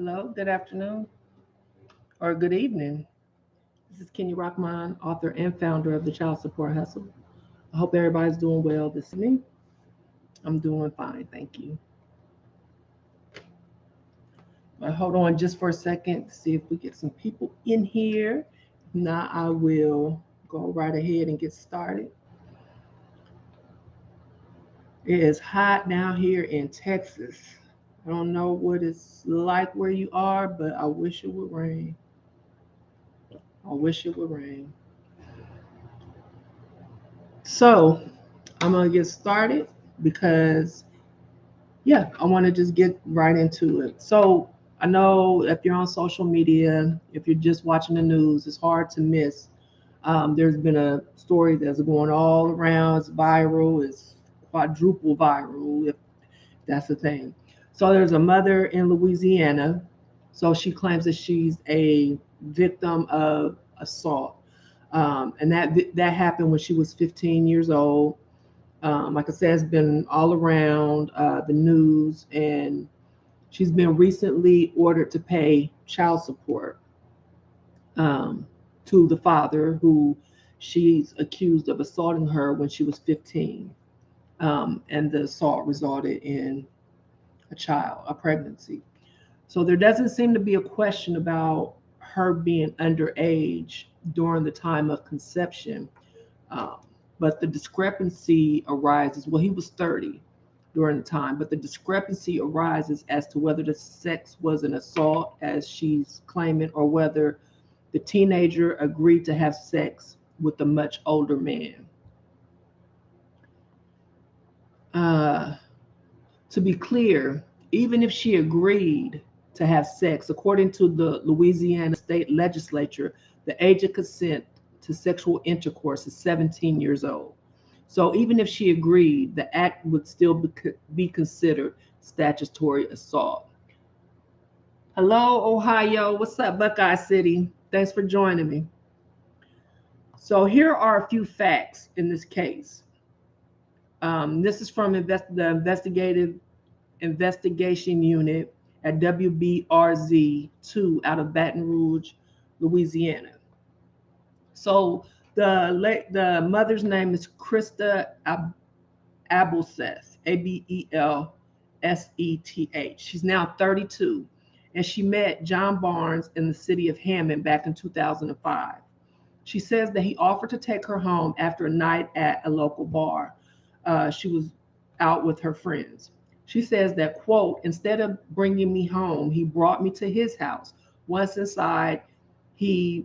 Hello, good afternoon, or good evening. This is Kenny Rahmaan, author and founder of the Child Support Hustle. I hope everybody's doing well this evening. I'm doing fine, thank you. Hold on just for a second to see if we get some people in here. Now I will go right ahead and get started. It is hot down here in Texas. I don't know what it's like where you are, but I wish it would rain. I wish it would rain. So I'm gonna get started because I want to just get right into it. So I know if you're on social media, if you're just watching the news, it's hard to miss. There's been a story that's going all around. It's viral. It's quadruple viral, if that's the thing. So there's a mother in Louisiana. So she claims that she's a victim of assault, and that happened when she was 15 years old. Like I said, it's been all around the news, and she's been recently ordered to pay child support um, to the father who she's accused of assaulting her when she was 15. And the assault resulted in a pregnancy. So there doesn't seem to be a question about her being underage during the time of conception. Um, but the discrepancy arises. Well, he was 30 during the time, but the discrepancy arises as to whether the sex was an assault, as she's claiming, or whether the teenager agreed to have sex with a much older man. Uh, to be clear, even if she agreed to have sex, according to the Louisiana state legislature, the age of consent to sexual intercourse is 17 years old. So even if she agreed, the act would still be considered statutory assault. Hello, Ohio. What's up, Buckeye City? Thanks for joining me. So here are a few facts in this case. This is from the investigative investigation unit at WBRZ 2 out of Baton Rouge, Louisiana. So the mother's name is Krista Abelseth, Abelseth. She's now 32, and she met John Barnes in the city of Hammond back in 2005. She says that he offered to take her home after a night at a local bar. She was out with her friends. She says that, quote, instead of bringing me home, he brought me to his house. Once inside, he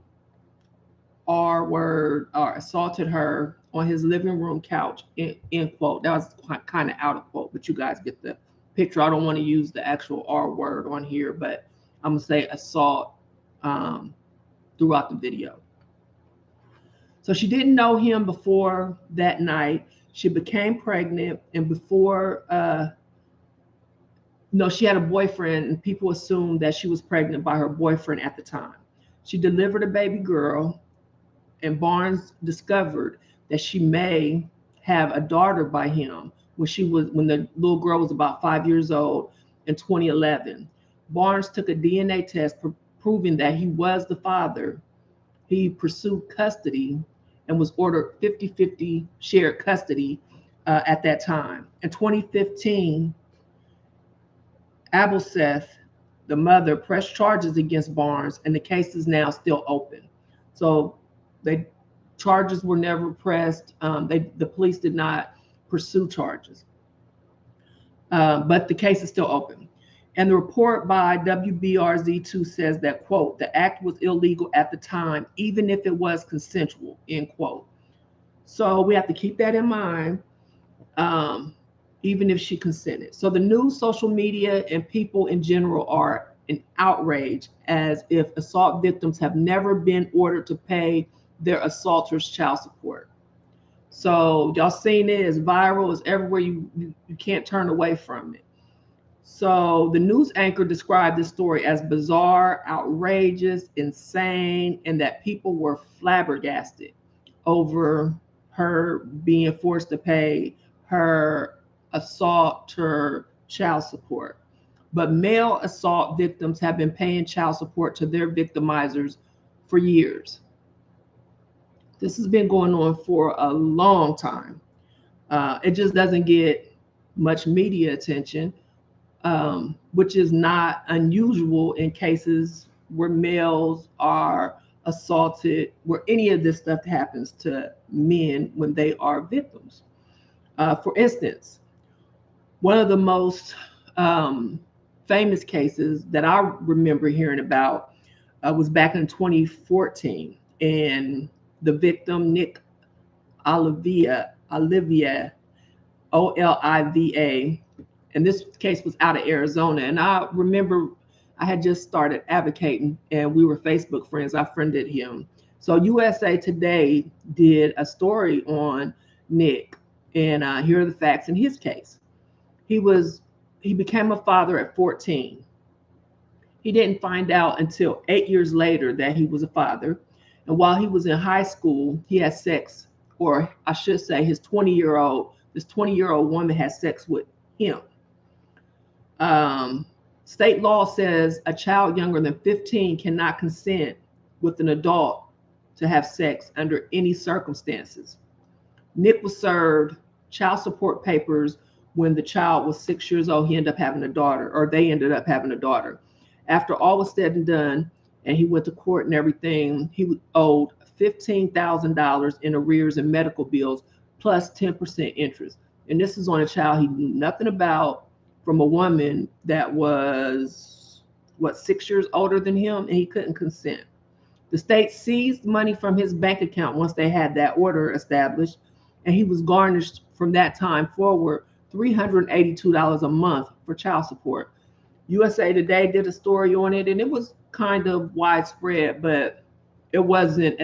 or assaulted her on his living room couch, end quote. That was kind of out of quote, but you guys get the picture. I don't want to use the actual R word on here, but I'm going to say assault throughout the video. So she didn't know him before that night. She became pregnant, and she had a boyfriend, and people assumed that she was pregnant by her boyfriend at the time. She delivered a baby girl, and Barnes discovered that she may have a daughter by him when the little girl was about 5 years old in 2011. Barnes took a DNA test proving that he was the father. He pursued custody and was ordered 50-50 shared custody at that time. In 2015, Abelseth, the mother, pressed charges against Barnes, and the case is now still open. So charges were never pressed. The police did not pursue charges, but the case is still open. And the report by WBRZ2 says that, quote, the act was illegal at the time, even if it was consensual, end quote. So we have to keep that in mind, even if she consented. So the news, social media, and people in general are in outrage, as if assault victims have never been ordered to pay their assaulters child support. So y'all seen it, it's viral, it's everywhere, you can't turn away from it. So the news anchor described this story as bizarre, outrageous, insane, and that people were flabbergasted over her being forced to pay her assaulter child support. but male assault victims have been paying child support to their victimizers for years. This has been going on for a long time. It just doesn't get much media attention, which is not unusual in cases where males are assaulted, where any of this stuff happens to men when they are victims. For instance, one of the most famous cases that I remember hearing about was back in 2014, and the victim, Nick Olivia, Oliva, and this case was out of Arizona. And I remember I had just started advocating, and we were Facebook friends. I friended him. So USA Today did a story on Nick, and here are the facts in his case. He became a father at 14. He didn't find out until 8 years later that he was a father. And while he was in high school, he had sex, or I should say this 20-year-old woman had sex with him. State law says a child younger than 15 cannot consent with an adult to have sex under any circumstances. Nick was served child support papers when the child was 6 years old. He ended up having a daughter, or they ended up having a daughter. After all was said and done, and he went to court and everything, he owed $15,000 in arrears and medical bills, plus 10% interest. And this is on a child he knew nothing about, from a woman that was, 6 years older than him, and he couldn't consent. The state seized money from his bank account once they had that order established, and he was garnished from that time forward $382 a month for child support. USA Today did a story on it, and it was kind of widespread, but it wasn't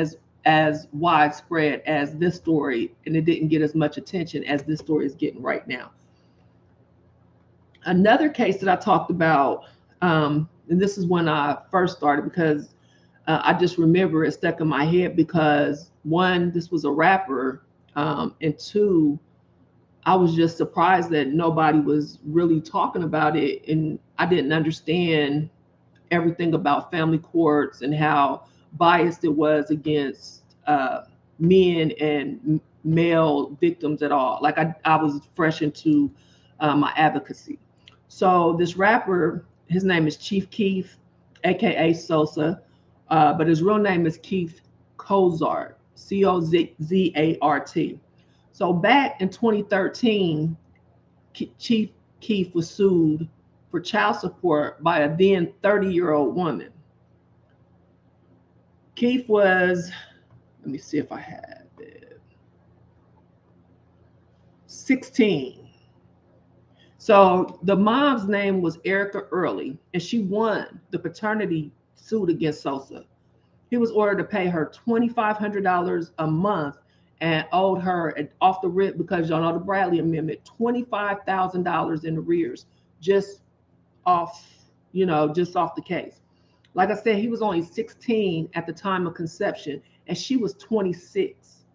as widespread as this story, and it didn't get as much attention as this story is getting right now. Another case that I talked about, and this is when I first started, because I just remember it stuck in my head because, one, this was a rapper, and two, I was just surprised that nobody was really talking about it, and I didn't understand everything about family courts and how biased it was against men and male victims at all. Like I was fresh into my advocacy. So this rapper, his name is Chief Keef, aka Sosa, but his real name is Keith Cozart, Cozart. So back in 2013, Chief Keef was sued for child support by a then 30-year-old woman. Keef was, let me see if I have it, 16. So the mom's name was Erica Early, and she won the paternity suit against Sosa. He was ordered to pay her $2,500 a month and owed her off the rip, because y'all know the Bradley Amendment, $25,000 in arrears just off the case. Like I said, he was only 16 at the time of conception, and she was 26.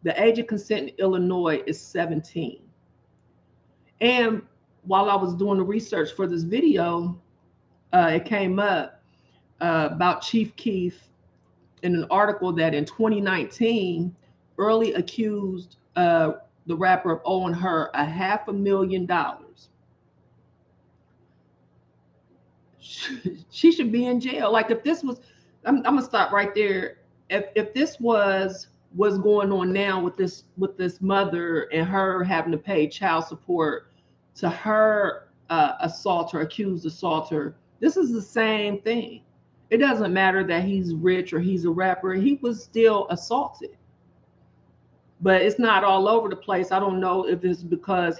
The age of consent in Illinois is 17. And while I was doing the research for this video, it came up about Chief Keef in an article that in 2019, Early accused the rapper of owing her $500,000. She should be in jail. Like, if this was, I'm gonna stop right there. If this was what's going on now with this mother and her having to pay child support to her accused assaulter, this is the same thing. It doesn't matter that he's rich or he's a rapper. He was still assaulted. But it's not all over the place. I don't know if it's because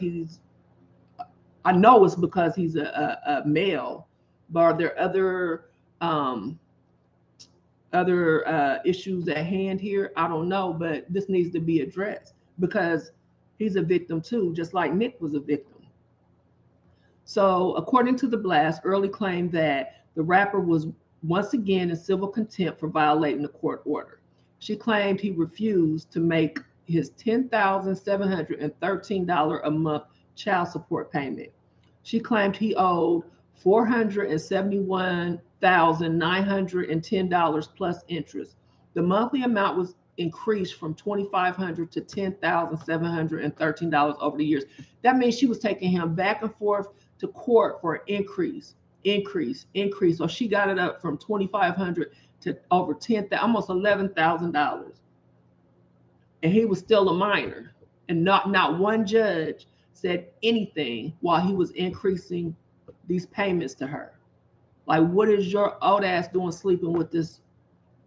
I know it's because he's a male, but are there other issues at hand here? I don't know, but this needs to be addressed because he's a victim too, just like Nick was a victim. So according to the blast, Early claimed that the rapper was once again in civil contempt for violating the court order. She claimed he refused to make his $10,713 a month child support payment. She claimed he owed $471,910 plus interest. The monthly amount was increased from $2,500 to $10,713 over the years. That means she was taking him back and forth to court for an increase. So she got it up from $2,500 to over almost $11,000. And he was still a minor. And not one judge said anything while he was increasing these payments to her. Like, what is your old ass doing sleeping with this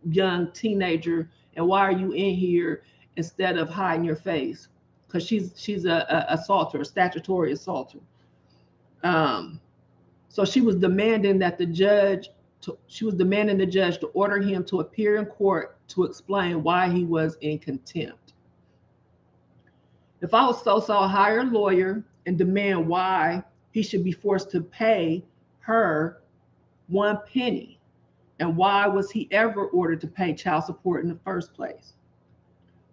young teenager, and why are you in here instead of hiding your face? Because she's a assaulter, a statutory assaulter. So she was demanding that the judge to order him to appear in court to explain why he was in contempt. If I was Sosa, I'll hire a lawyer and demand why he should be forced to pay her one penny. And why was he ever ordered to pay child support in the first place?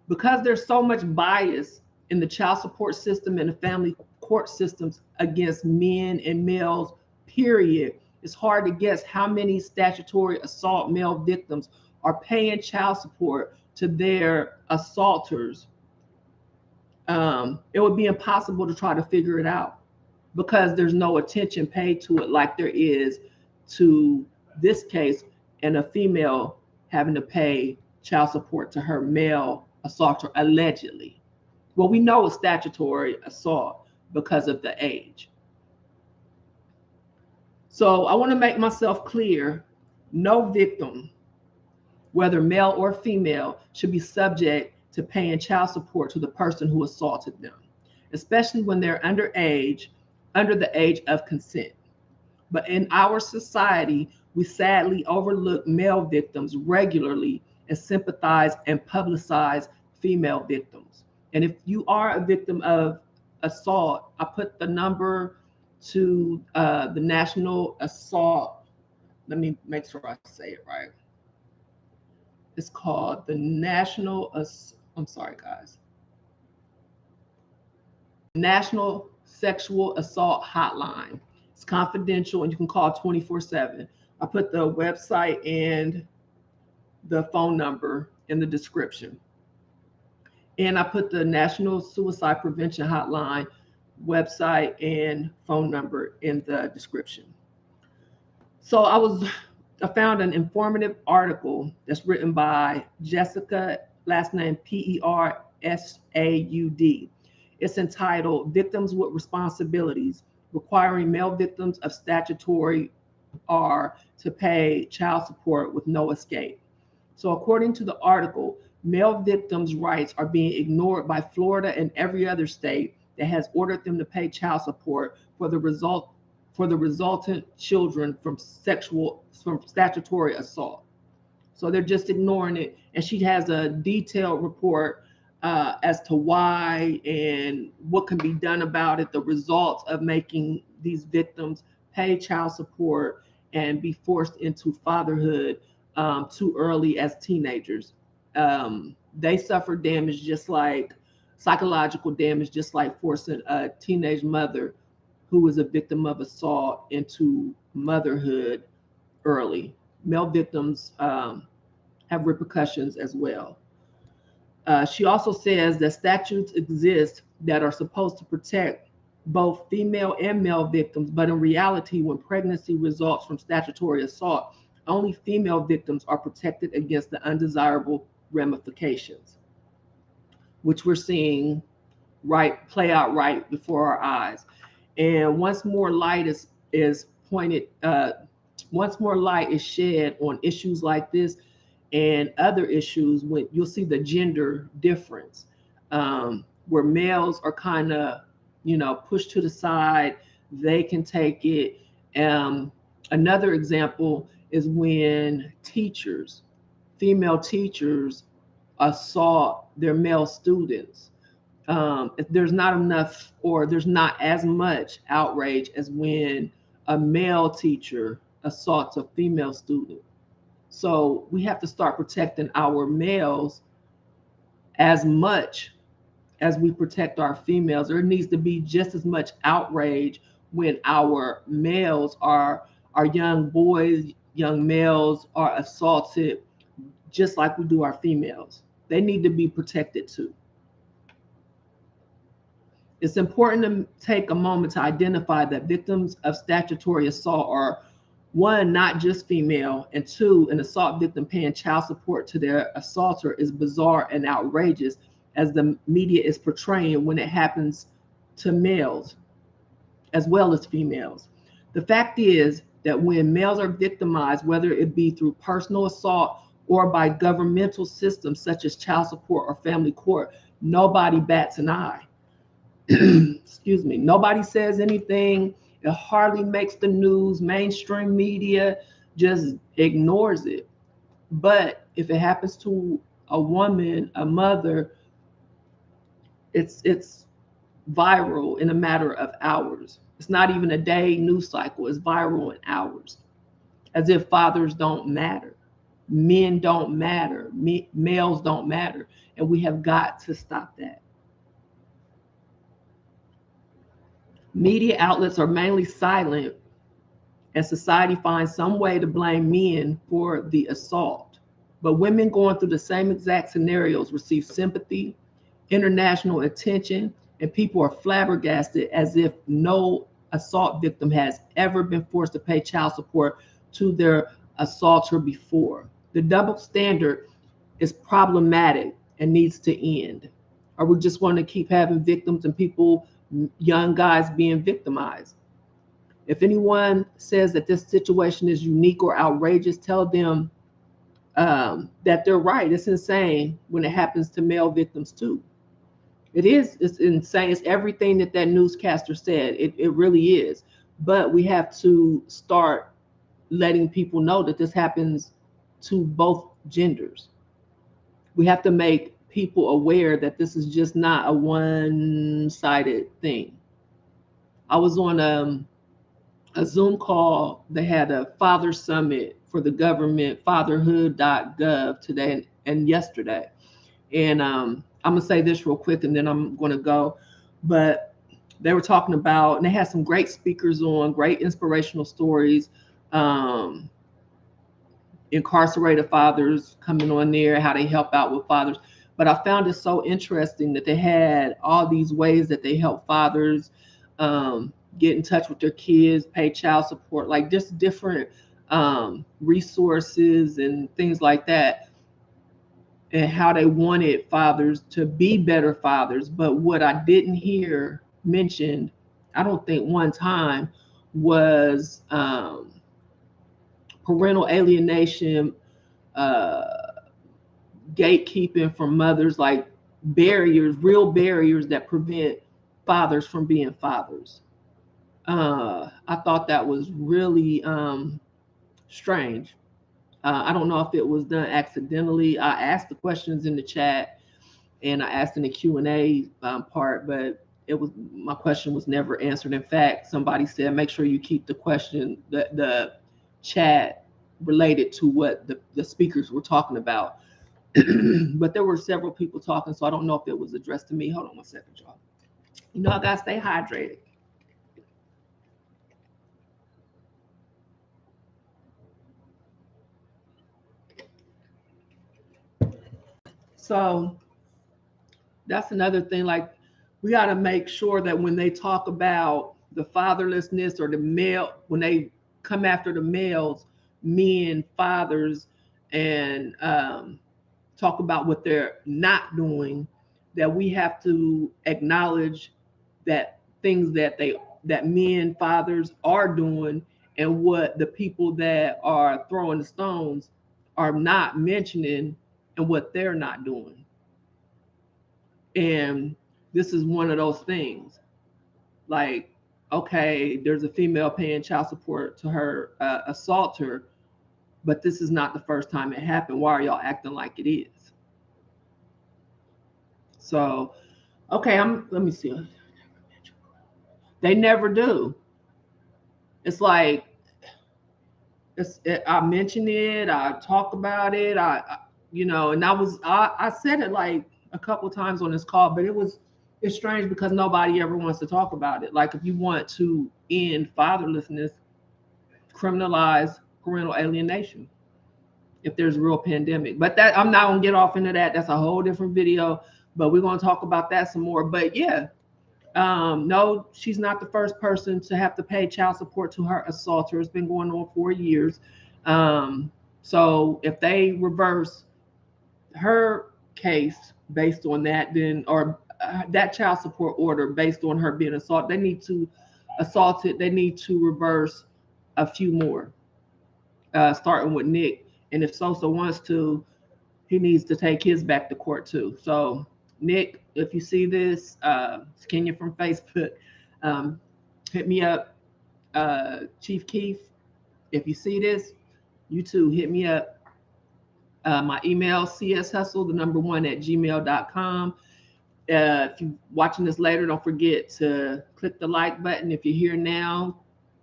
Because there's so much bias in the child support system and the family court systems against men and males, period, it's hard to guess how many statutory assault male victims are paying child support to their assaulters. It would be impossible to try to figure it out because there's no attention paid to it like there is to this case and a female having to pay child support to her male assaulter allegedly. Well, we know it's statutory assault because of the age. So I want to make myself clear, no victim, whether male or female, should be subject to paying child support to the person who assaulted them, especially when they're underage, under the age of consent. But in our society, we sadly overlook male victims regularly and sympathize and publicize female victims. And if you are a victim of assault, I put the number to the National Assault. Let me make sure I say it right. It's called the I'm sorry, guys. National Sexual Assault Hotline. It's confidential and you can call 24/7. I put the website and the phone number in the description. And I put the National Suicide Prevention Hotline website and phone number in the description. So I found an informative article that's written by Jessica, last name Persaud. It's entitled Victims with Responsibilities, Requiring Male Victims of Statutory R to Pay Child Support with No Escape. So according to the article, male victims' rights are being ignored by Florida and every other state that has ordered them to pay child support for the resultant children from statutory assault. So they're just ignoring it. And she has a detailed report as to why and what can be done about it, the results of making these victims pay child support and be forced into fatherhood too early as teenagers. They suffer damage, just like psychological damage, just like forcing a teenage mother who is a victim of assault into motherhood early. Male victims have repercussions as well. She also says that statutes exist that are supposed to protect both female and male victims, but in reality, when pregnancy results from statutory assault, only female victims are protected against the undesirable ramifications, which we're seeing play out right before our eyes. And once more light is shed on issues like this and other issues, when you'll see the gender difference, where males are kind of, pushed to the side, they can take it. Another example is when female teachers assault their male students. There's not enough, or there's not as much outrage as when a male teacher assaults a female student. So we have to start protecting our males as much as we protect our females. There needs to be just as much outrage when our young boys, young males are assaulted just like we do our females. They need to be protected too. It's important to take a moment to identify that victims of statutory assault are, one, not just female, and two, an assault victim paying child support to their assaulter is bizarre and outrageous as the media is portraying when it happens to males as well as females. The fact is that when males are victimized, whether it be through personal assault or by governmental systems such as child support or family court, nobody bats an eye. Excuse me. Nobody says anything. It hardly makes the news. Mainstream media just ignores it. But if it happens to a woman, a mother, it's viral in a matter of hours. It's not even a day news cycle. It's viral in hours. As if fathers don't matter. Men don't matter. Males don't matter. And we have got to stop that. Media outlets are mainly silent, and society finds some way to blame men for the assault. But women going through the same exact scenarios receive sympathy, international attention, and people are flabbergasted as if no assault victim has ever been forced to pay child support to their assaulter before. The double standard is problematic and needs to end. Or we just want to keep having victims and people, young guys, being victimized. If anyone says that this situation is unique or outrageous, tell them that they're right. It's insane when it happens to male victims too. It is. It's insane. It's everything that newscaster said. It really is. But we have to start letting people know that this happens to both genders. We have to make people aware that this is just not a one-sided thing. I was on a Zoom call. They had a father summit for the government, fatherhood.gov, today and yesterday. And I'm going to say this real quick and then I'm going to go. But they were talking about, and they had some great speakers on, great inspirational stories. Incarcerated fathers coming on there, how they help out with fathers. But I found it so interesting that they had all these ways that they help fathers get in touch with their kids, pay child support, like just different resources and things like that, and how they wanted fathers to be better fathers. But what I didn't hear mentioned, I don't think one time, was parental alienation, gatekeeping from mothers, like barriers, real barriers that prevent fathers from being fathers. I thought that was really strange. I don't know if it was done accidentally. I asked the questions in the chat and I asked in the Q&A part, but my question was never answered. In fact, somebody said, make sure you keep the question, the chat related to what the speakers were talking about. But there were several people talking, so I don't know if it was addressed to me. Hold on one second, y'all. You know, I gotta stay hydrated. So that's another thing. Like, we got to make sure that when they talk about the fatherlessness or the male, when they come after the males, men, fathers, and talk about what they're not doing, that we have to acknowledge that things that men, fathers are doing, and what the people that are throwing the stones are not mentioning, and what they're not doing. And this is one of those things. Like, okay, there's a female paying child support to her assaulter, but this is not the first time it happened. Why are y'all acting like it is? So, okay, let me see. They never do. It's like, I mention it, I talk about it, and I said it like a couple times on this call, but it was it's strange because nobody ever wants to talk about it. Like if you want to end fatherlessness, criminalize parental alienation if there's a real pandemic. But that I'm not gonna get off into that. That's a whole different video. But we're gonna talk about that some more. But yeah, no, she's not the first person to have to pay child support to her assaulter. It's been going on for years. So if they reverse her case based on that, then or that child support order based on her being assaulted, they need to reverse a few more, starting with Nick. And if Sosa wants to, he needs to take his back to court too. So Nick, if you see this, it's Kenya from Facebook, um, hit me up. Chief Keef, if you see this, you too, hit me up. My email, cshustle, the number one at gmail.com. If you're watching this later, don't forget to click the like button. If you're here now,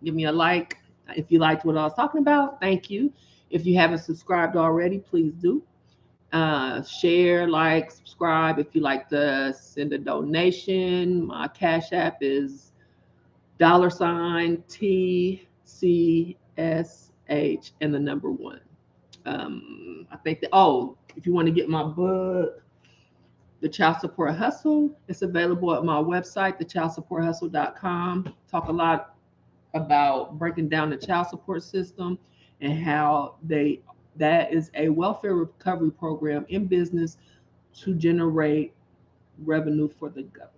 give me a like. If you liked what I was talking about, thank you. If you haven't subscribed already, please do. Share, like, subscribe. If you like to send a donation, my Cash App is $TCSH and the number one. I think that, if you want to get my book, The Child Support Hustle, it's available at my website, thechildsupporthustle.com. Talk a lot about breaking down the child support system and how that is a welfare recovery program in business to generate revenue for the government.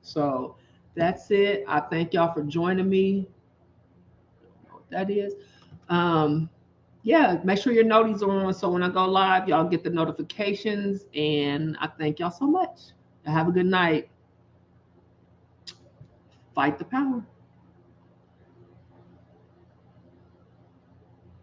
So that's it. I thank y'all for joining me. I don't know what that is. Yeah, make sure your noties are on so when I go live, y'all get the notifications. And I thank y'all so much. Have a good night. Fight the power.